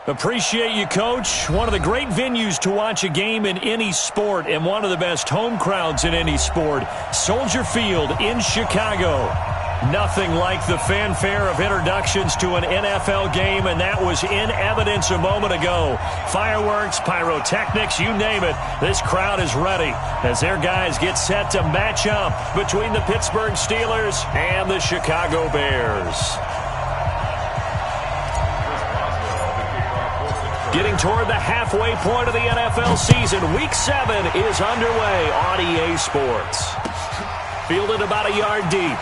Appreciate you, Coach. One of the great venues to watch a game in any sport and one of the best home crowds in any sport. Soldier Field in Chicago. Nothing like the fanfare of introductions to an NFL game, and that was in evidence a moment ago. Fireworks, pyrotechnics, you name it. This crowd is ready as their guys get set to match up between the Pittsburgh Steelers and the Chicago Bears. Getting toward the halfway point of the NFL season, Week 7 is underway on EA Sports. Fielded about a yard deep.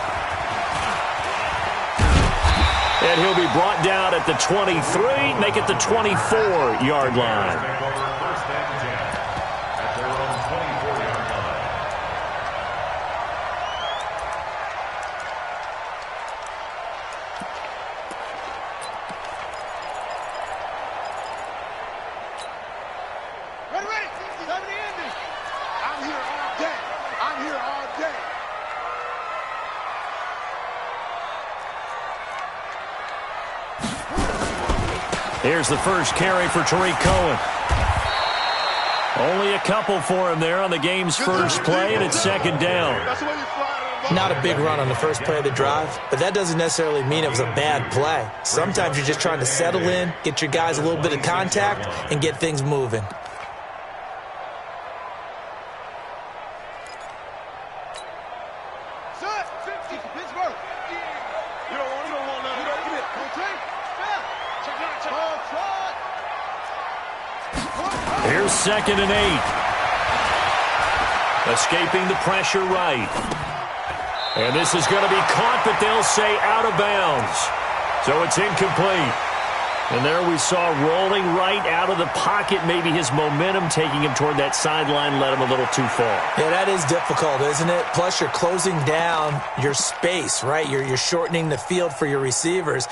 And he'll be brought down at the 23, make it the 24-yard line. Here's the first carry for Tariq Cohen. Only a couple for him there on the game's first play, and it's second down. Not a big run on the first play of the drive, but that doesn't necessarily mean it was a bad play. Sometimes you're just trying to settle in, get your guys a little bit of contact, and get things moving. Here's 2nd and 8. Escaping the pressure right. And this is going to be caught, but they'll say out of bounds. So it's incomplete. And there we saw rolling right out of the pocket. Maybe his momentum taking him toward that sideline led him a little too far. Yeah, that is difficult, isn't it? Plus, you're closing down your space, right? You're shortening the field for your receivers.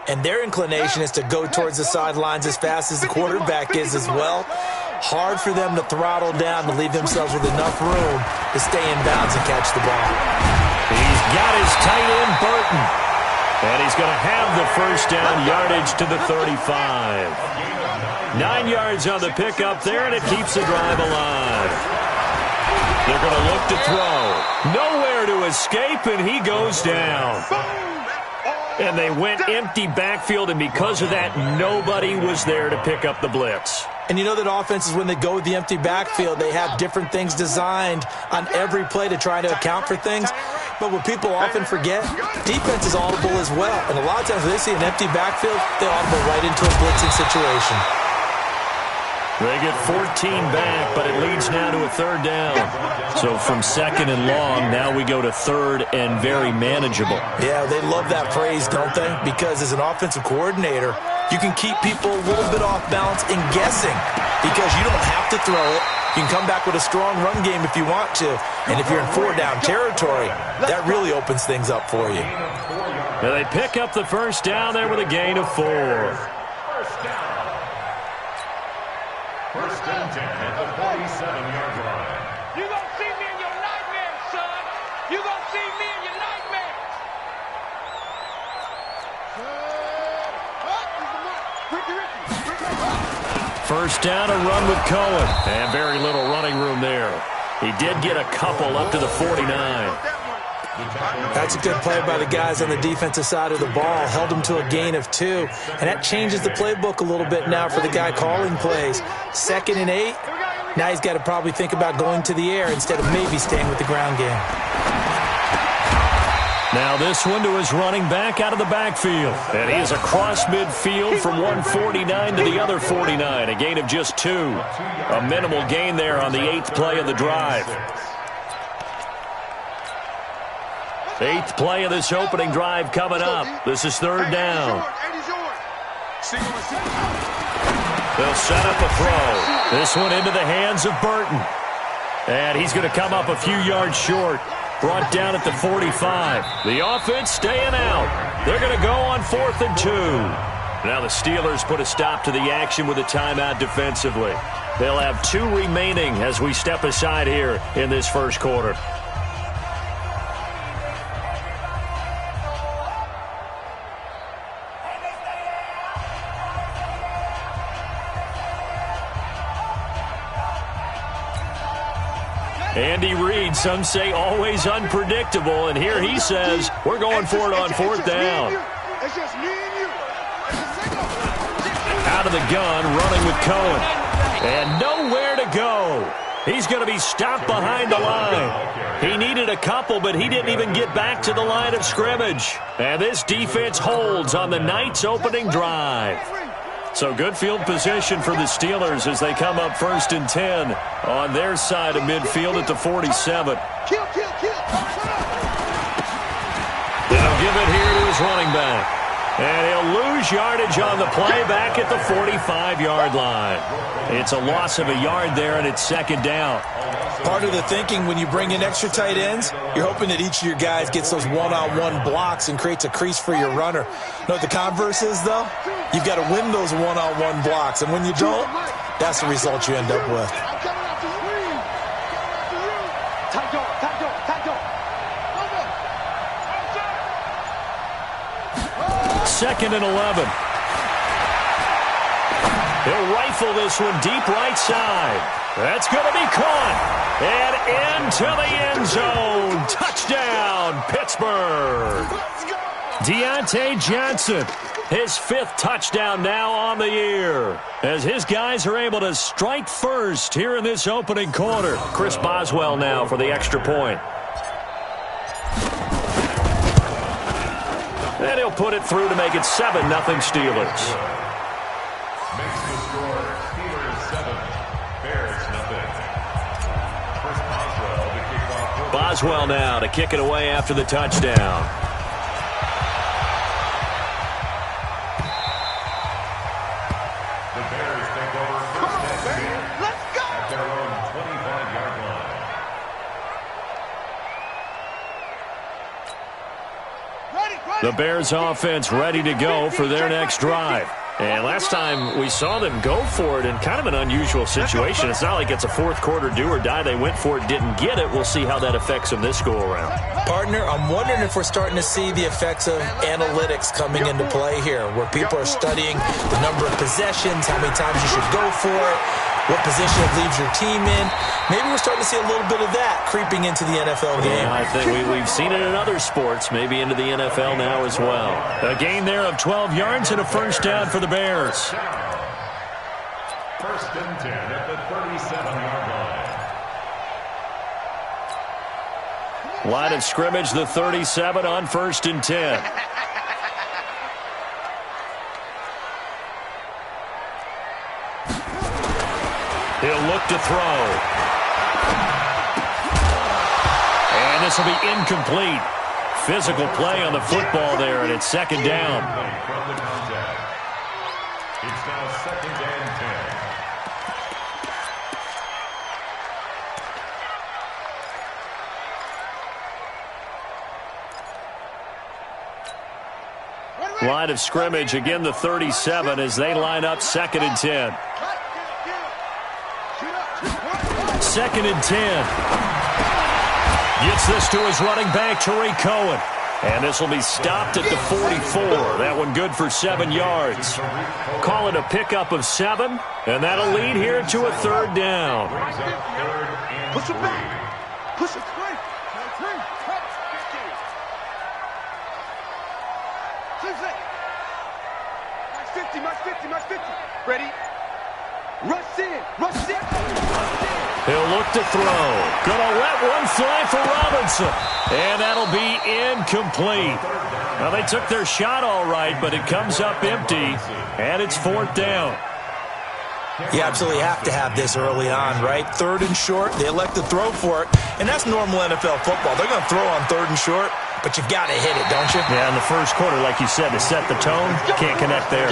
And their inclination is to go towards the sidelines as fast as the quarterback is as well. Hard for them to throttle down to leave themselves with enough room to stay in bounds and catch the ball. He's got his tight end, Burton. And he's going to have the first down, yardage to the 35. 9 yards on the pickup there, and it keeps the drive alive. They're going to look to throw. Nowhere to escape, and he goes down. And they went empty backfield, and because of that, nobody was there to pick up the blitz. And you know that offenses, when they go with the empty backfield, they have different things designed on every play to try to account for things. But what people often forget, defense is audible as well. And a lot of times when they see an empty backfield, they audible right into a blitzing situation. They get 14 back, but it leads now to a third down. So from 2nd and long, now we go to 3rd and very manageable. Yeah, they love that phrase, don't they? Because as an offensive coordinator, you can keep people a little bit off balance and guessing because you don't have to throw it. You can come back with a strong run game if you want to. And if you're in 4-down territory, that really opens things up for you. Now they pick up the first down there with a gain of 4. First and 10 at the 47-yard line. You gonna see me in your nightmares, son. You gonna see me in your nightmares. First down, a run with Cohen. And very little running room there. He did get a couple up to the 49. That's a good play by the guys on the defensive side of the ball. Held him to a gain of 2. And that changes the playbook a little bit now for the guy calling plays. 2nd and 8. Now he's got to probably think about going to the air instead of maybe staying with the ground game. Now this one to his running back out of the backfield. And he is across midfield from 149 to the other 49. A gain of just 2. A minimal gain there on the 8th play of the drive. 8th play of this opening drive coming up. This is 3rd down. They'll set up a throw. This one into the hands of Burton. And he's going to come up a few yards short. Brought down at the 45. The offense staying out. They're going to go on 4th and 2. Now the Steelers put a stop to the action with a timeout defensively. They'll have 2 remaining as we step aside here in this first quarter. Andy Reid, some say always unpredictable, and here he says we're going for it on fourth down. It's just me and you. Out of the gun, running with Cohen. And nowhere to go. He's going to be stopped behind the line. He needed a couple, but he didn't even get back to the line of scrimmage. And this defense holds on the Knights' opening drive. So good field position for the Steelers as they come up 1st and 10 on their side of midfield at the 47. They'll give it here to his running back. And he'll lose yardage on the play back at the 45-yard line. It's a loss of a yard there, and it's 2nd down. Part of the thinking when you bring in extra tight ends, you're hoping that each of your guys gets those one-on-one blocks and creates a crease for your runner. You know what the converse is, though? You've got to win those one-on-one blocks, and when you don't, that's the result you end up with. 2nd and 11. He'll rifle this one deep right side. That's going to be caught. And into the end zone. Touchdown, Pittsburgh. Deontay Johnson, his 5th touchdown now on the year, as his guys are able to strike first here in this opening quarter. Chris Boswell now for the extra point. And he'll put it through to make it 7-0 Steelers. Makes the score Steelers 7, Bears 0. First Boswell to kick off. Boswell now to kick it away after the touchdown. The Bears take over first and 10. Let's go! At their own 25-yard line. The Bears offense ready to go for their next drive. And last time we saw them go for it in kind of an unusual situation. It's not like it's a fourth quarter do or die. They went for it, didn't get it. We'll see how that affects them this go-around. Partner, I'm wondering if we're starting to see the effects of analytics coming into play here, where people are studying the number of possessions, how many times you should go for it, what position it leaves your team in. Maybe we're starting to see a little bit of that creeping into the NFL game. Yeah, I think we've seen it in other sports, maybe into the NFL now as well. A gain there of 12 yards and a first down for the Bears. 1st and 10 at the 37-yard line. Line of scrimmage, the 37 on 1st and 10. He'll look to throw. And this will be incomplete. Physical play on the football there, and it's 2nd down. From the contact. It's now 2nd and 10. Line of scrimmage, again the 37 as they line up 2nd and 10. 2nd and 10. Gets this to his running back, Tariq Cohen. And this will be stopped at the 44. That one good for 7 yards. Call it a pickup of 7, and that'll lead here to a 3rd down. Push it back. Push it. Match 50. Ready? Rush in. He'll look to throw. Gonna let one fly for Robinson. And that'll be incomplete. Well, they took their shot all right, but it comes up empty, and it's 4th down. You absolutely have to have this early on, right? 3rd and short, they elect to throw for it, and that's normal NFL football. They're going to throw on 3rd and short, but you've got to hit it, don't you? Yeah, in the first quarter, like you said, to set the tone, can't connect there.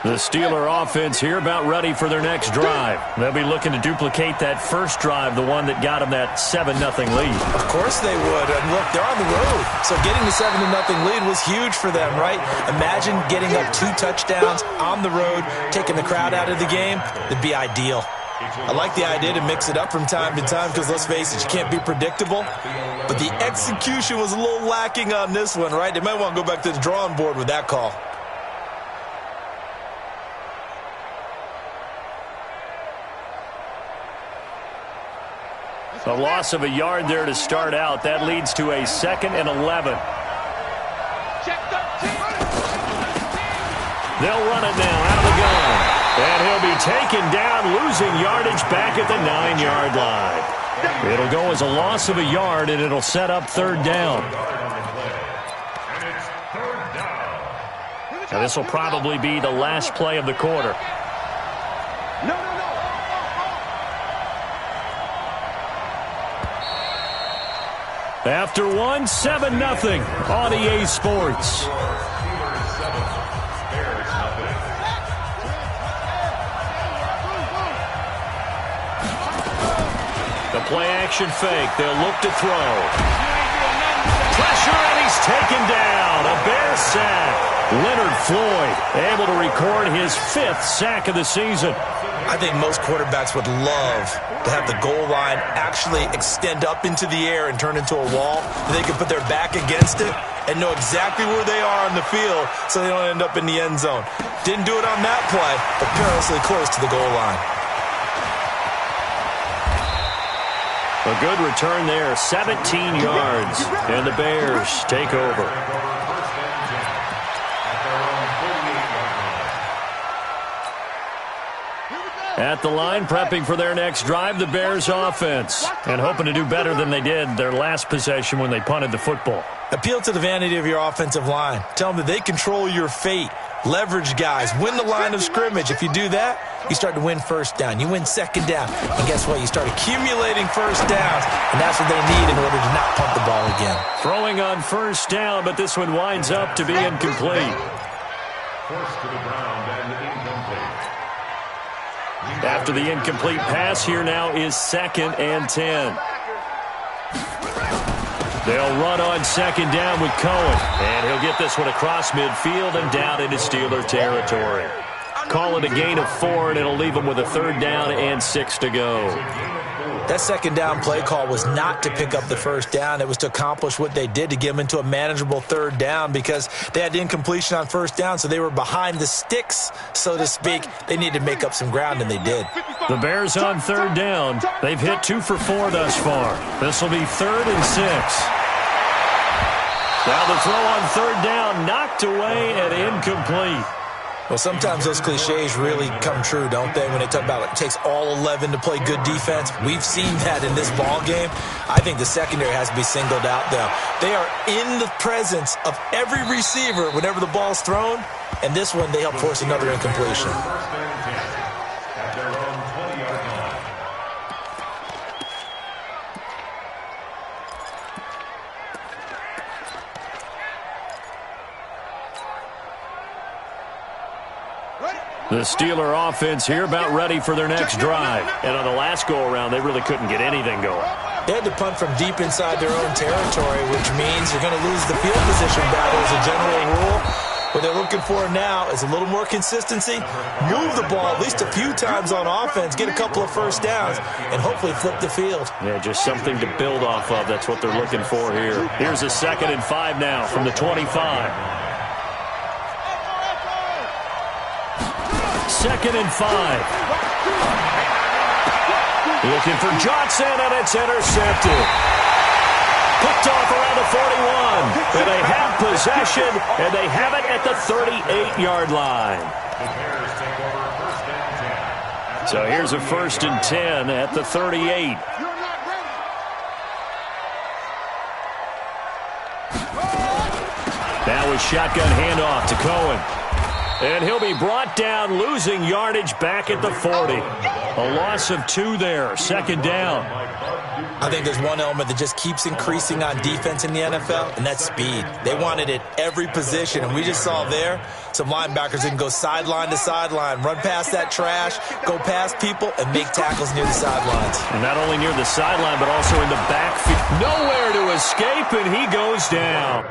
The Steeler offense here about ready for their next drive. They'll be looking to duplicate that first drive, the one that got them that 7-0 lead. Of course they would. And look, they're on the road. So getting the 7-0 lead was huge for them, right? Imagine getting up 2 touchdowns on the road, taking the crowd out of the game. It'd be ideal. I like the idea to mix it up from time to time because, let's face it, you can't be predictable. But the execution was a little lacking on this one, right? They might want to go back to the drawing board with that call. A loss of a yard there to start out. That leads to a 2nd and 11. They'll run it now out of the gun. And he'll be taken down, losing yardage back at the 9-yard line. It'll go as a loss of a yard, and it'll set up 3rd down. Now, this will probably be the last play of the quarter. After one, 7-0 on EA Sports. The play-action fake. They'll look to throw. Pressure, and he's taken down. A Bear sack. Leonard Floyd able to record his 5th sack of the season. I think most quarterbacks would love to have the goal line actually extend up into the air and turn into a wall. They can put their back against it and know exactly where they are on the field so they don't end up in the end zone. Didn't do it on that play, but perilously close to the goal line. A good return there, 17 yards, and the Bears take over. At the line, prepping for their next drive, the Bears offense, and hoping to do better than they did their last possession when they punted the football. Appeal to the vanity of your offensive line. Tell them that they control your fate. Leverage guys. Win the line of scrimmage. If you do that, you start to win 1st down. You win 2nd down. And guess what? You start accumulating 1st downs, and that's what they need in order to not punt the ball again. Throwing on 1st down, but this one winds up to be incomplete. Forced to the ground and incomplete. After the incomplete pass, here now is 2nd and 10. They'll run on 2nd down with Cohen, and he'll get this one across midfield and down into Steeler territory. Call it a gain of 4, and it'll leave them with a 3rd down and 6 to go. That 2nd down play call was not to pick up the 1st down. It was to accomplish what they did, to get them into a manageable 3rd down, because they had incompletion on 1st down, so they were behind the sticks, so to speak. They needed to make up some ground, and they did. The Bears on 3rd down. They've hit 2 for 4 thus far. This will be 3rd and 6. Now the throw on 3rd down, knocked away and incomplete. Well, sometimes those cliches really come true, don't they, when they talk about it takes all 11 to play good defense. We've seen that in this ball game. I think the secondary has to be singled out, though. They are in the presence of every receiver whenever the ball's thrown, and this one they help force another incompletion. At their own 20-yard line. The Steeler offense here about ready for their next drive. And on the last go-around, they really couldn't get anything going. They had to punt from deep inside their own territory, which means you're going to lose the field position battle as a general rule. What they're looking for now is a little more consistency, move the ball at least a few times on offense, get a couple of 1st downs, and hopefully flip the field. Yeah, just something to build off of. That's what they're looking for here. Here's a 2nd and 5 now from the 25. 2nd and 5. Looking for Johnson, and it's intercepted. Picked off around the 41. And they have possession, and they have it at the 38-yard line. The Bears take over 1st and 10. So here's a 1st and 10 at the 38. Now a shotgun handoff to Cohen. And he'll be brought down, losing yardage back at the 40. A loss of 2 there, 2nd down. I think there's one element that just keeps increasing on defense in the NFL, and that's speed. They want it at every position, and we just saw there some linebackers that can go sideline to sideline, run past that trash, go past people, and make tackles near the sidelines. And not only near the sideline, but also in the backfield. Nowhere to escape, and he goes down.